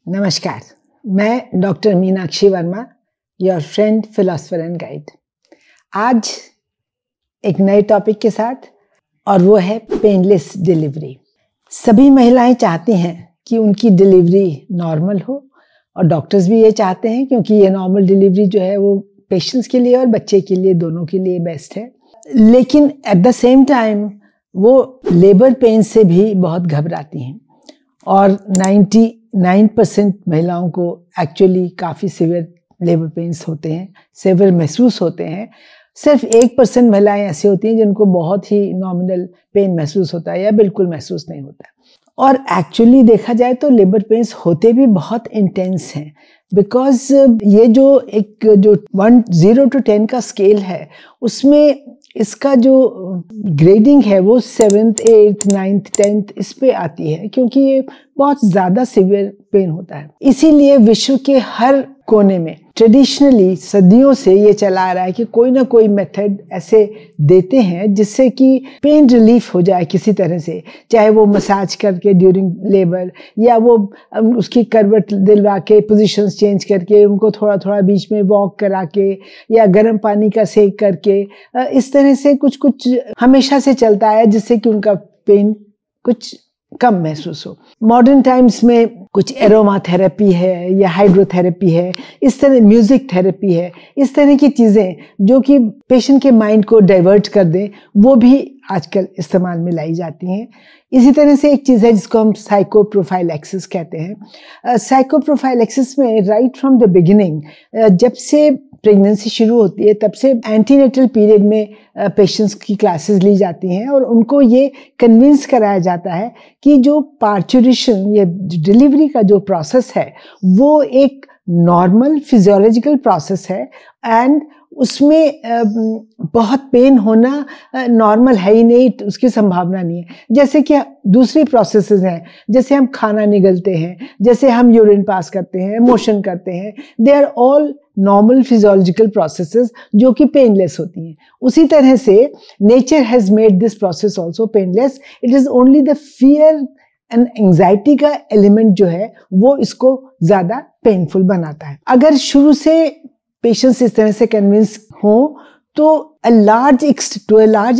नमस्कार, मैं doctor Meenakshi Verma, your friend philosopher and guide. आज एक नए टॉपिक के साथ, और वो है पेनलेस डिलीवरी। सभी महिलाएं चाहती हैं कि उनकी डिलीवरी नॉर्मल हो, और डॉक्टर्स भी ये चाहते हैं, क्योंकि ये नॉर्मल डिलीवरी जो है वो पेशेंट्स के लिए और बच्चे के लिए, दोनों के लिए बेस्ट है। लेकिन एट द सेम टाइम वो लेबर पेन से भी बहुत घबराती हैं, और 99% महिलाओं को एक्चुअली काफ़ी सीवियर लेबर पेन्स होते हैं, सीवियर महसूस होते हैं। सिर्फ 1% महिलाएं ऐसी होती हैं जिनको बहुत ही नॉमिनल पेन महसूस होता है या बिल्कुल महसूस नहीं होता। और एक्चुअली देखा जाए तो लेबर पेन्स होते भी बहुत इंटेंस हैं, बिकॉज ये जो 0 to 10 का स्केल है, उसमें इसका जो ग्रेडिंग है वो 7th, 8th, 9th, 10th इस पे आती है, क्योंकि ये बहुत ज़्यादा सीवियर पेन होता है। इसीलिए विश्व के हर कोने में ट्रेडिशनली सदियों से ये चला आ रहा है कि कोई ना कोई मेथड ऐसे देते हैं जिससे कि पेन रिलीफ हो जाए किसी तरह से, चाहे वो मसाज करके ड्यूरिंग लेबर, या वो उसकी करवट दिलवा के पोजीशंस चेंज करके, उनको थोड़ा थोड़ा बीच में वॉक करा के, या गर्म पानी का सेक करके, इस तरह से कुछ कुछ हमेशा से चलता है जिससे कि उनका पेन कुछ कम महसूस हो। मॉडर्न टाइम्स में कुछ एरोमा थेरेपी है या हाइड्रोथेरेपी है, इस तरह म्यूजिक थेरेपी है, इस तरह की चीज़ें जो कि पेशेंट के माइंड को डाइवर्ट कर दें, वो भी आजकल इस्तेमाल में लाई जाती हैं। इसी तरह से एक चीज़ है जिसको हम साइकोप्रोफाइलैक्सिस कहते हैं। साइकोप्रोफाइलैक्सिस में राइट फ्रॉम द बिगिनिंग, जब से प्रेगनेंसी शुरू होती है तब से एंटीनेटल पीरियड में पेशेंट्स की क्लासेस ली जाती हैं, और उनको ये कन्विंस कराया जाता है कि जो पार्चुरेशन या डिलीवरी का जो प्रोसेस है वो एक नॉर्मल फिजियोलॉजिकल प्रोसेस है, एंड उसमें बहुत पेन होना नॉर्मल है ही नहीं, उसकी संभावना नहीं है। जैसे कि दूसरी प्रोसेसेस हैं, जैसे हम खाना निगलते हैं, जैसे हम यूरिन पास करते हैं, मोशन करते हैं, they are all normal physiological processes जो कि पेनलेस होती हैं। उसी तरह से nature has made this process also painless. It is only the fear and anxiety का एलिमेंट जो है वो इसको ज़्यादा पेनफुल बनाता है। अगर शुरू से पेशेंट्स इस तरह से कन्विंस हों तो to a large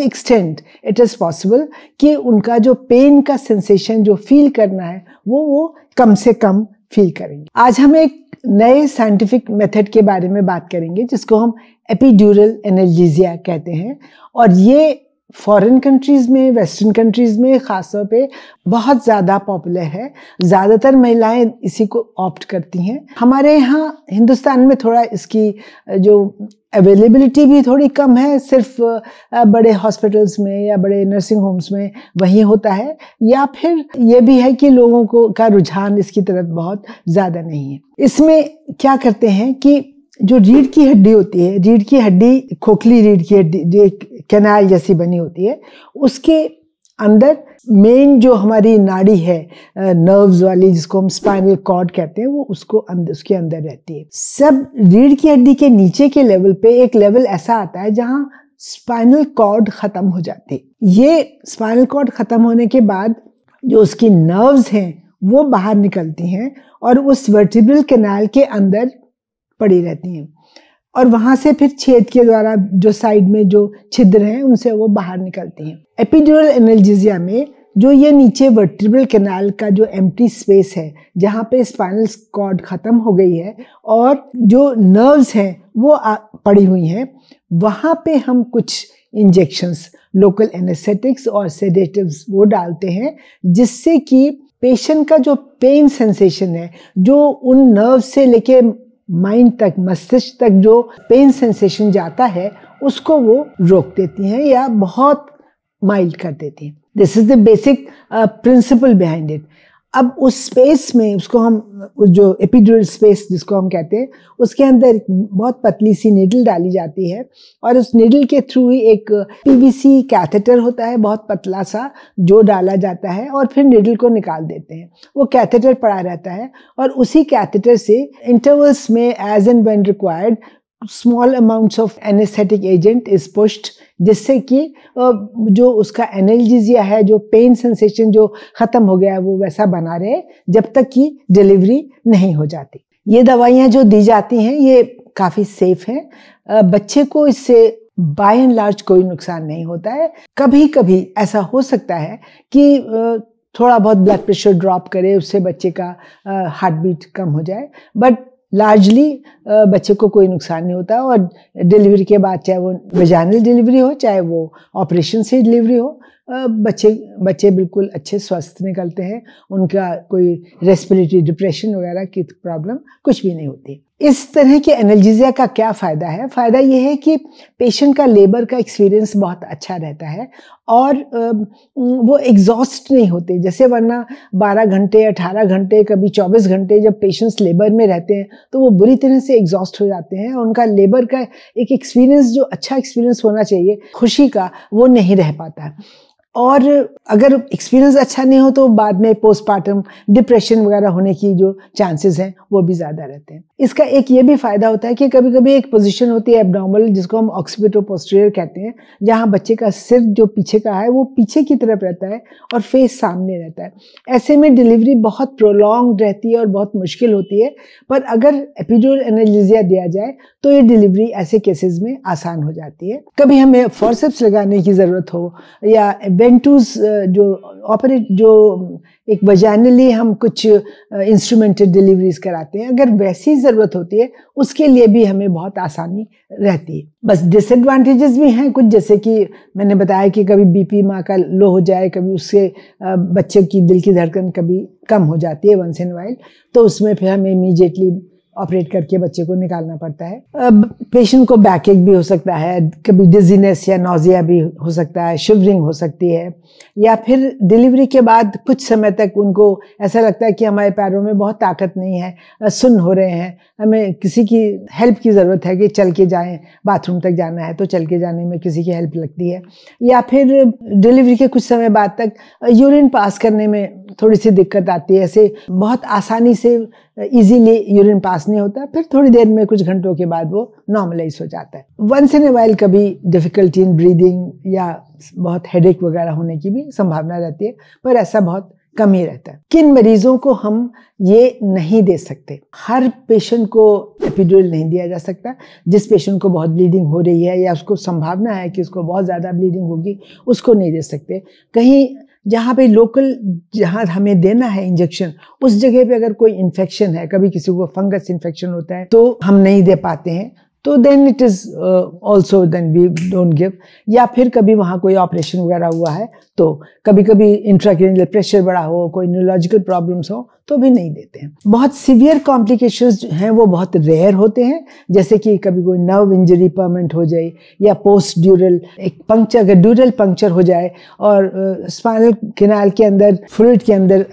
extent it is possible कि उनका जो पेन का सेंसेशन जो फील करना है वो कम से कम फील करेंगे। आज हम एक नए साइंटिफिक मेथड के बारे में बात करेंगे जिसको हम एपिड्यूरल एनाल्जेसिया कहते हैं, और ये फॉरेन कंट्रीज़ में, वेस्टर्न कंट्रीज़ में ख़ास तौर पे बहुत ज़्यादा पॉपुलर है। ज़्यादातर महिलाएं इसी को ऑप्ट करती हैं। हमारे यहाँ हिंदुस्तान में थोड़ा इसकी जो अवेलेबिलिटी भी थोड़ी कम है, सिर्फ बड़े हॉस्पिटल्स में या बड़े नर्सिंग होम्स में वहीं होता है, या फिर ये भी है कि लोगों को का रुझान इसकी तरफ बहुत ज़्यादा नहीं है। इसमें क्या करते हैं कि जो रीढ़ की हड्डी होती है, रीढ़ की हड्डी, खोखली रीढ़ की हड्डी जो एक कैनाल जैसी बनी होती है, उसके अंदर मेन जो हमारी नाड़ी है नर्व्स वाली, जिसको हम स्पाइनल कॉर्ड कहते हैं, वो उसके अंदर रहती है। सब रीढ़ की हड्डी के नीचे के लेवल पे एक लेवल ऐसा आता है जहाँ स्पाइनल कॉर्ड ख़त्म हो जाती है। ये स्पाइनल कॉर्ड ख़त्म होने के बाद जो उसकी नर्व्स हैं वो बाहर निकलती हैं और उस वर्टिब्रल कैनाल के अंदर पड़ी रहती हैं, और वहां से फिर छेद के द्वारा जो साइड में जो छिद्र हैं उनसे वो बाहर निकलती हैं। एपिड्यूरल एनाल्जेसिया में जो ये नीचे वर्टिब्रल कैनाल का जो एम्प्टी स्पेस है, जहाँ पे स्पाइनल कॉर्ड ख़त्म हो गई है और जो नर्व्स हैं वो पड़ी हुई हैं, वहाँ पे हम कुछ इंजेक्शंस, लोकल एनेस्थेटिक्स और सेडेटिव्स वो डालते हैं, जिससे कि पेशेंट का जो पेन सेंसेशन है, जो उन नर्व से लेके माइंड तक, मस्तिष्क तक जो पेन सेंसेशन जाता है, उसको वो रोक देती हैं या बहुत माइल्ड कर देती हैं। This is the basic principle behind it. अब उस स्पेस में उसको हम, उस जो एपिड्यूरल स्पेस जिसको हम कहते हैं, उसके अंदर बहुत पतली सी नीडल डाली जाती है, और उस नीडल के थ्रू ही एक पीवीसी कैथेटर होता है बहुत पतला सा, जो डाला जाता है, और फिर नीडल को निकाल देते हैं। वो कैथेटर पड़ा रहता है, और उसी कैथेटर से इंटरवल्स में as and when required small amounts of anaesthetic agent is pushed, जिससे कि जो उसका एनाल्जेसिया है, जो पेन सेंसेशन जो खत्म हो गया है, वो वैसा बना रहे जब तक कि डिलीवरी नहीं हो जाती। ये दवाइयाँ जो दी जाती हैं ये काफ़ी सेफ हैं। बच्चे को इससे बाय एंड लार्ज कोई नुकसान नहीं होता है। कभी कभी ऐसा हो सकता है कि थोड़ा बहुत ब्लड प्रेशर ड्रॉप करे, उससे बच्चे का हार्ट बीट कम हो जाए, बट लार्जली बच्चे को कोई नुकसान नहीं होता। और डिलीवरी के बाद, चाहे वो वेजाइनल डिलीवरी हो चाहे वो ऑपरेशन से डिलीवरी हो, बच्चे बिल्कुल अच्छे स्वस्थ निकलते हैं। उनका कोई रेस्पिरेटरी डिप्रेशन वगैरह की प्रॉब्लम कुछ भी नहीं होती। इस तरह के एनाल्जेसिया का क्या फ़ायदा है? फ़ायदा ये है कि पेशेंट का लेबर का एक्सपीरियंस बहुत अच्छा रहता है और वो एग्जॉस्ट नहीं होते। जैसे वरना 12 घंटे, 18 घंटे, कभी 24 घंटे जब पेशेंट्स लेबर में रहते हैं तो वो बुरी तरह से एग्जॉस्ट हो जाते हैं। उनका लेबर का एक एक्सपीरियंस, जो अच्छा एक्सपीरियंस होना चाहिए खुशी का, वो नहीं रह पाता। और अगर एक्सपीरियंस अच्छा नहीं हो तो बाद में पोस्टमार्टम डिप्रेशन वगैरह होने की जो चांसेस हैं वो भी ज़्यादा रहते हैं। इसका एक ये भी फ़ायदा होता है कि कभी कभी एक पोजीशन होती है एब्नॉर्मल, जिसको हम ऑक्सीपिटो पोस्टीरियर कहते हैं, जहाँ बच्चे का सिर जो पीछे का है वो पीछे की तरफ रहता है और फेस सामने रहता है। ऐसे में डिलीवरी बहुत प्रोलॉन्ग रहती है और बहुत मुश्किल होती है। पर अगर एपिड्यूरल एनाल्जेसिया दिया जाए तो ये डिलीवरी ऐसे केसेस में आसान हो जाती है। कभी हमें फॉरसेप्स लगाने की ज़रूरत हो या वेंटूस जो एक वजाइनली हम कुछ इंस्ट्रूमेंटेड डिलीवरीज कराते हैं, अगर वैसी ज़रूरत होती है उसके लिए भी हमें बहुत आसानी रहती है। बस डिसएडवांटेजेस भी हैं कुछ, जैसे कि मैंने बताया कि कभी बीपी माँ का लो हो जाए, कभी उससे बच्चे की दिल की धड़कन कभी कम हो जाती है वंस इन वाइल, तो उसमें फिर हमें इमीडिएटली ऑपरेट करके बच्चे को निकालना पड़ता है। पेशेंट को बैकएक भी हो सकता है, कभी डिजीनेस या नोजिया भी हो सकता है, शिवरिंग हो सकती है, या फिर डिलीवरी के बाद कुछ समय तक उनको ऐसा लगता है कि हमारे पैरों में बहुत ताकत नहीं है, सुन्न हो रहे हैं, हमें किसी की हेल्प की ज़रूरत है कि चल के जाएं, बाथरूम तक जाना है तो चल के जाने में किसी की हेल्प लगती है। या फिर डिलीवरी के कुछ समय बाद तक यूरिन पास करने में थोड़ी सी दिक्कत आती है, ऐसे बहुत आसानी से इजीली यूरिन पास नहीं होता, फिर थोड़ी देर में कुछ घंटों के बाद वो नॉर्मलाइज हो जाता है। वंस इन ए वाइल कभी डिफिकल्टी इन ब्रीदिंग या बहुत हेडेक वगैरह होने की भी संभावना रहती है, पर ऐसा बहुत कम ही रहता है। किन मरीजों को हम ये नहीं दे सकते? हर पेशेंट को एपिड्यूरल नहीं दिया जा सकता। जिस पेशेंट को बहुत ब्लीडिंग हो रही है या उसको संभावना है कि उसको बहुत ज़्यादा ब्लीडिंग होगी, उसको नहीं दे सकते। कहीं जहाँ पे लोकल, जहाँ हमें देना है इंजेक्शन, उस जगह पे अगर कोई इन्फेक्शन है, कभी किसी को फंगस इन्फेक्शन होता है तो हम नहीं दे पाते हैं, तो then it is also then we don't give. या फिर कभी वहाँ कोई ऑपरेशन वगैरह हुआ है तो कभी कभी इंट्राक्रेनियल प्रेशर बढ़ा हो, कोई न्यूरोलॉजिकल प्रॉब्लम्स हो तो भी नहीं देते हैं। बहुत सीवियर कॉम्प्लिकेशंस हैं वो बहुत रेयर होते हैं, जैसे कि कभी कोई नर्व इंजरी परमानेंट हो जाए या पोस्ट ड्यूरल एक पंक्चर, अगर ड्यूरल पंक्चर हो जाए और स्पाइनल कैनाल के अंदर, फ्लूइड के अंदर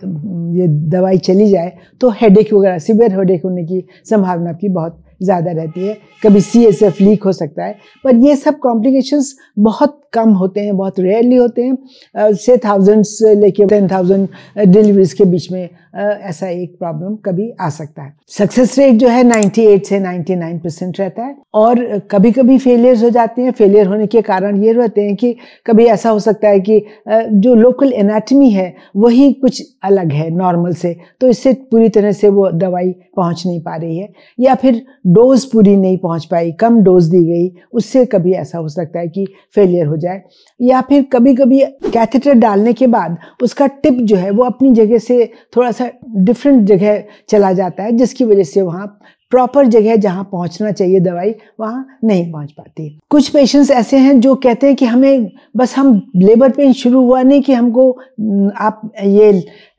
ये दवाई चली जाए तो हेडेक वगैरह, सीवियर हेडेक होने की संभावना की बहुत ज़्यादा रहती है। कभी CSF लीक हो सकता है, पर ये सब कॉम्प्लिकेशंस बहुत कम होते हैं, बहुत रेयरली होते हैं। से 1000 से लेके 10,000 डिलीवरीज के बीच में ऐसा एक प्रॉब्लम कभी आ सकता है। सक्सेस रेट जो है 98 से 99% रहता है, और कभी कभी फेलियर्स हो जाते हैं। फेलियर होने के कारण ये रहते हैं कि कभी ऐसा हो सकता है कि जो लोकल एनाटमी है वही कुछ अलग है नॉर्मल से, तो इससे पूरी तरह से वो दवाई पहुंच नहीं पा रही है, या फिर डोज पूरी नहीं पहुंच पाई, कम डोज दी गई, उससे कभी ऐसा हो सकता है कि फेलियर हो जाए। या फिर कभी कभी कैथेटर डालने के बाद उसका टिप जो है वो अपनी जगह से थोड़ा सा डिफरेंट जगह चला जाता है, जिसकी वजह से वहाँ प्रॉपर जगह जहाँ पहुँचना चाहिए दवाई वहाँ नहीं पहुँच पाती। कुछ पेशेंट्स ऐसे हैं जो कहते हैं कि हमें बस, हम लेबर पेन शुरू हुआ नहीं कि हमको आप ये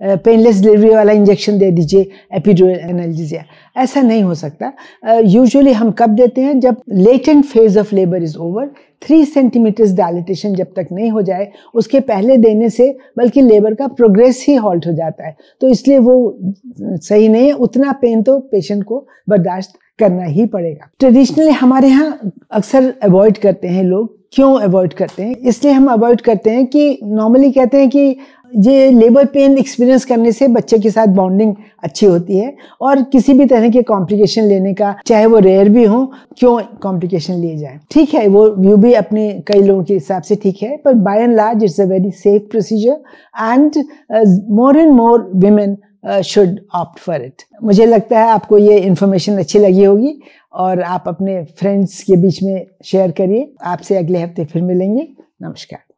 पेनलेस डिलीवरी वाला इंजेक्शन दे दीजिए एपिड्यूरल एनाल्जेसिया। ऐसा नहीं हो सकता। यूजुअली हम कब देते हैं? जब latent phase of labour is over, 3 centimetres dilatation जब तक नहीं हो जाए, उसके पहले देने से बल्कि लेबर का प्रोग्रेस ही हॉल्ट हो जाता है, तो इसलिए वो सही नहीं है। उतना पेन तो पेशेंट को बर्दाश्त करना ही पड़ेगा। ट्रेडिशनली हमारे यहाँ अक्सर अवॉइड करते हैं लोग। क्यों अवॉइड करते हैं? इसलिए हम अवॉइड करते हैं कि नॉर्मली कहते हैं कि ये लेबर पेन एक्सपीरियंस करने से बच्चे के साथ बॉन्डिंग अच्छी होती है, और किसी भी तरह के कॉम्प्लिकेशन लेने का, चाहे वो रेयर भी हो, क्यों कॉम्प्लिकेशन लिए जाए। ठीक है, वो व्यू भी अपने कई लोगों के हिसाब से ठीक है, पर by and large it's a very safe procedure and more and more women should opt for it. मुझे लगता है आपको ये इन्फॉर्मेशन अच्छी लगी होगी और आप अपने फ्रेंड्स के बीच में शेयर करिए। आपसे अगले हफ्ते फिर मिलेंगे। नमस्कार।